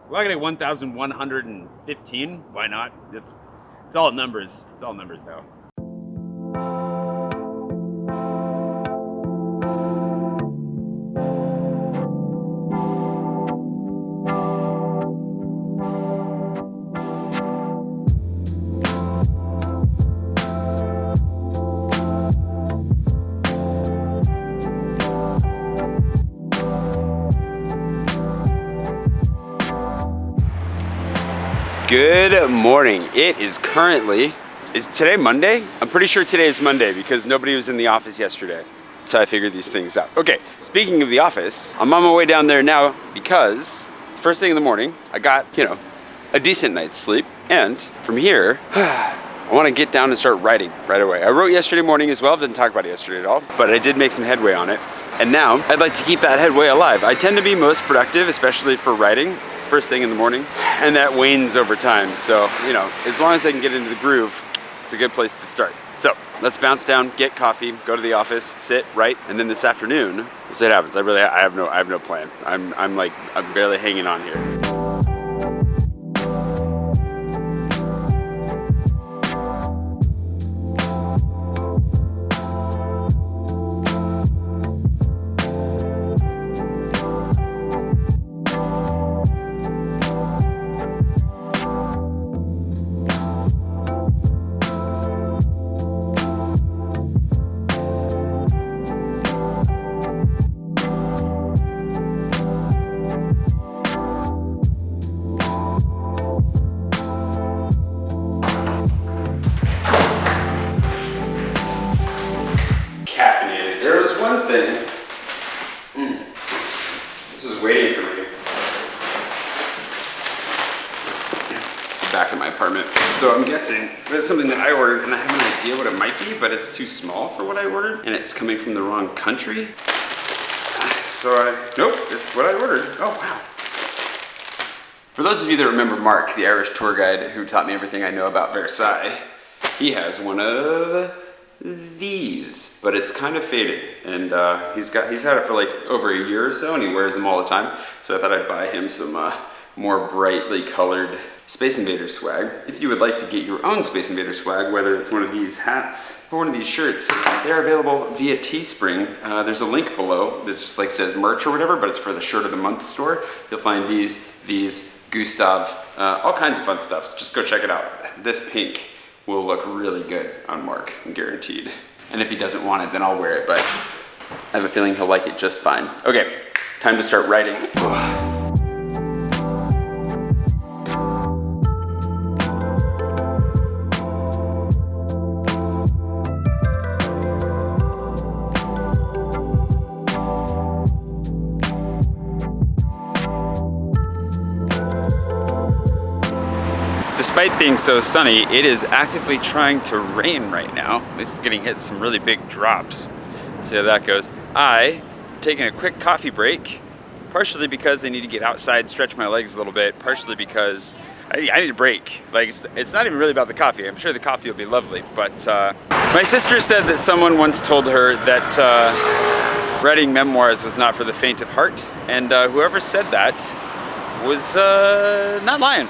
Well, I got a 1,115. Why not? It's all numbers. It's all numbers now. Good morning. It is currently, is today Monday? I'm pretty sure today is Monday because nobody was in the office yesterday. That's how I figured these things out. Okay, speaking of the office, I'm on my way down there now because first thing in the morning, I got, a decent night's sleep. And from here, I want to get down and start writing right away. I wrote yesterday morning as well, didn't talk about it yesterday at all, but I did make some headway on it. And now I'd like to keep that headway alive. I tend to be most productive, especially for writing, first thing in the morning, and that wanes over time. So, as long as I can get into the groove, it's a good place to start. So let's bounce down, get coffee, go to the office, sit, write, and then this afternoon, we'll see what happens. I have no plan. I'm barely hanging on here. Back in my apartment. So I'm guessing that's something that I ordered and I have an idea what it might be, but it's too small for what I ordered and it's coming from the wrong country. So nope, it's what I ordered. Oh, wow. For those of you that remember Mark, the Irish tour guide who taught me everything I know about Versailles, he has one of these, but it's kind of faded, and he's had it for like over a year or so, and he wears them all the time. So I thought I'd buy him some more brightly colored Space Invaders swag. If you would like to get your own Space Invaders swag, whether it's one of these hats or one of these shirts, they're available via Teespring. There's a link below that just says merch or whatever, but it's for the Shirt of the Month store. You'll find these, Gustav, all kinds of fun stuff. So just go check it out. This pink will look really good on Mark, guaranteed. And if he doesn't want it, then I'll wear it, but I have a feeling he'll like it just fine. Okay, time to start writing. Despite being so sunny, it is actively trying to rain right now. At least I'm getting hit with some really big drops. See how that goes. I'm taking a quick coffee break, partially because I need to get outside, stretch my legs a little bit, partially because I need a break. It's not even really about the coffee. I'm sure the coffee will be lovely, but my sister said that someone once told her that writing memoirs was not for the faint of heart, and whoever said that was not lying.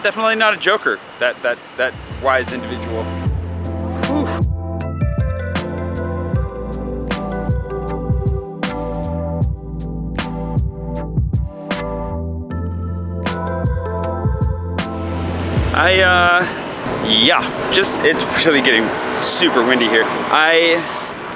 Definitely not a joker, that wise individual. Whew. It's really getting super windy here. I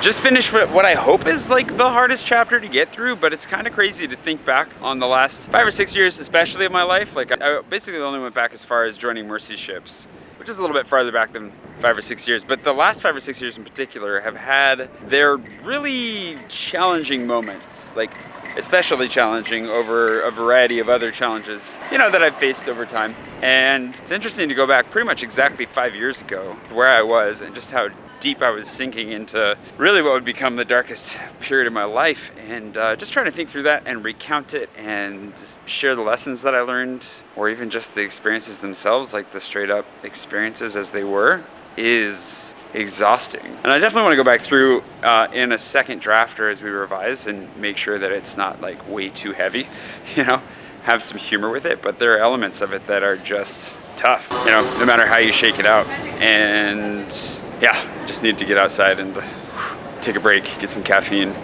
just finished what I hope is the hardest chapter to get through, but it's kind of crazy to think back on the last 5 or 6 years, especially of my life. I basically only went back as far as joining Mercy ships, which is a little bit farther back than 5 or 6 years. But the last 5 or 6 years in particular have had their really challenging moments, especially challenging over a variety of other challenges, that I've faced over time. And it's interesting to go back pretty much exactly 5 years ago, where I was and just how deep I was sinking into really what would become the darkest period of my life, and just trying to think through that and recount it and share the lessons that I learned, or even just the experiences themselves, the straight up experiences as they were, is exhausting. And I definitely want to go back through in a second drafter as we revise and make sure that it's not way too heavy, have some humor with it, but there are elements of it that are just tough, you know, no matter how you shake it out. And yeah, just need to get outside and take a break, get some caffeine.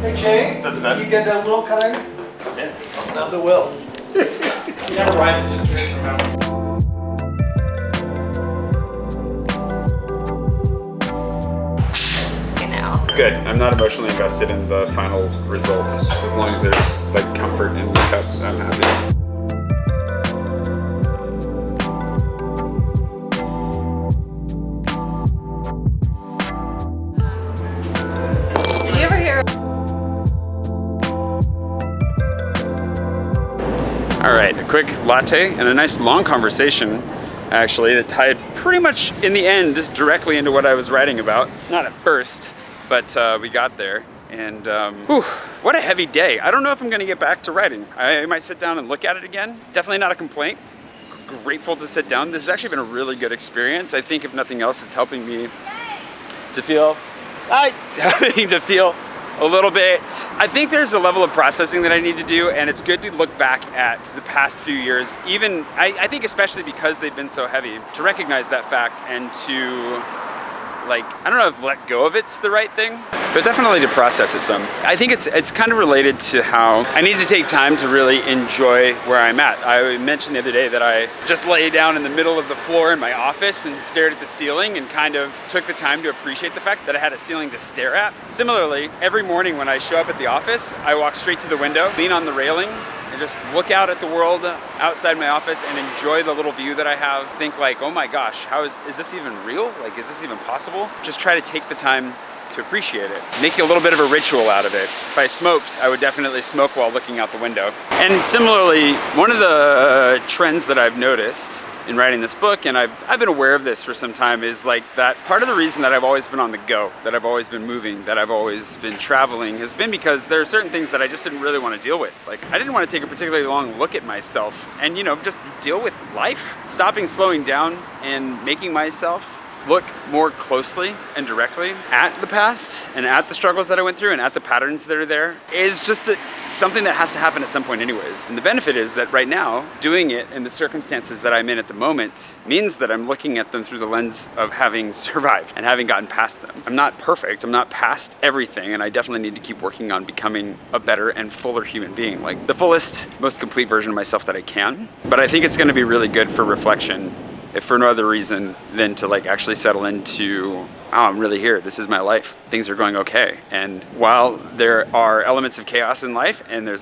Hey Jay, What's up, Stan? you get that will kind? Yeah. Love the will. You never ride it just straight from house. Good. I'm not emotionally invested in the final result. Just as long as there's like comfort in the cup, I'm happy. All right, a quick latte and a nice long conversation, actually, that tied pretty much in the end directly into what I was writing about. Not at first, but we got there. And whew, what a heavy day. I don't know if I'm gonna get back to writing. I might sit down and look at it again. Definitely not a complaint. Grateful to sit down. This has actually been a really good experience. I think if nothing else, it's helping me to feel, a little bit. I think there's a level of processing that I need to do, and it's good to look back at the past few years, even, I think especially because they've been so heavy, to recognize that fact and to, like, I don't know if let go of it's the right thing, but definitely to process it some. I think it's kind of related to how I need to take time to really enjoy where I'm at. I mentioned the other day that I just lay down in the middle of the floor in my office and stared at the ceiling and kind of took the time to appreciate the fact that I had a ceiling to stare at. Similarly, every morning when I show up at the office, I walk straight to the window, lean on the railing, and just look out at the world outside my office and enjoy the little view that I have. Think like, oh my gosh, is this even real? Like, is this even possible? Just try to take the time to appreciate it. Make a little bit of a ritual out of it. If I smoked, I would definitely smoke while looking out the window. And similarly, one of the trends that I've noticed in writing this book, and I've been aware of this for some time, is like that part of the reason that I've always been on the go, that I've always been moving, that I've always been traveling, has been because there are certain things that I just didn't really want to deal with. Like, I didn't want to take a particularly long look at myself and, you know, just deal with life. Stopping, slowing down, and making myself look more closely and directly at the past and at the struggles that I went through and at the patterns that are there is just something that has to happen at some point anyways. And the benefit is that right now, doing it in the circumstances that I'm in at the moment means that I'm looking at them through the lens of having survived and having gotten past them. I'm not perfect, I'm not past everything, and I definitely need to keep working on becoming a better and fuller human being, like the fullest, most complete version of myself that I can. But I think it's gonna be really good for reflection, if for no other reason than to like actually settle into, oh, I'm really here, this is my life, things are going okay. And while there are elements of chaos in life, and there's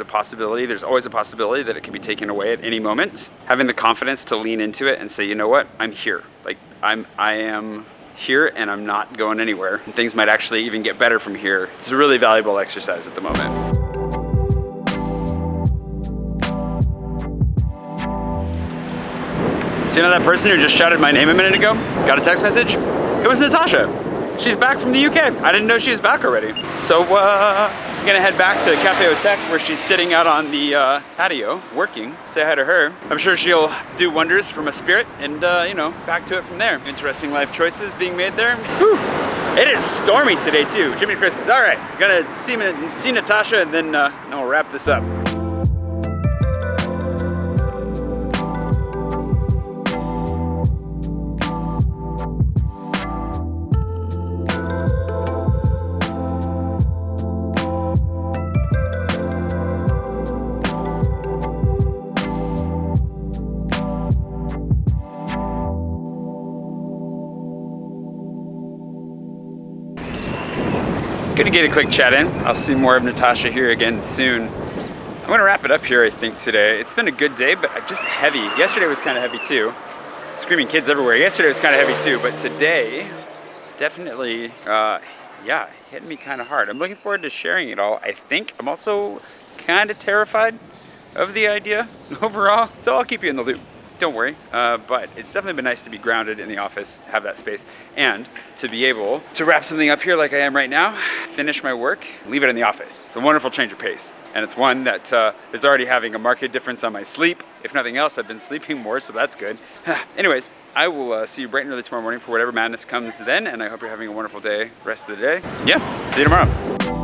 always a possibility that it can be taken away at any moment, having the confidence to lean into it and say, you know what, I'm here. Like, I am here and I'm not going anywhere. And things might actually even get better from here. It's a really valuable exercise at the moment. So you know that person who just shouted my name a minute ago? Got a text message? It was Natasha. She's back from the UK. I didn't know she was back already. So I'm gonna head back to Cafe Otech where she's sitting out on the patio working. Say hi to her. I'm sure she'll do wonders for my spirit and you know, back to it from there. Interesting life choices being made there. Whew. It is stormy today too. Jimmy Christmas. All right, gonna see Natasha and then we'll wrap this up. Good to get a quick chat in. I'll see more of Natasha here again soon. I'm gonna wrap it up here, I think, today. It's been a good day, but just heavy. Yesterday was kind of heavy too. Screaming kids everywhere. Yesterday was kind of heavy too, but today, definitely, yeah, hit me kind of hard. I'm looking forward to sharing it all, I think. I'm also kind of terrified of the idea overall, so I'll keep you in the loop. don't worry. But it's definitely been nice to be grounded in the office, have that space, and to be able to wrap something up here like I am right now, finish my work, leave it in the office. It's a wonderful change of pace. And it's one that is already having a marked difference on my sleep. If nothing else, I've been sleeping more, so that's good. Anyways, I will see you bright and early tomorrow morning for whatever madness comes then, and I hope you're having a wonderful day, rest of the day. Yeah, see you tomorrow.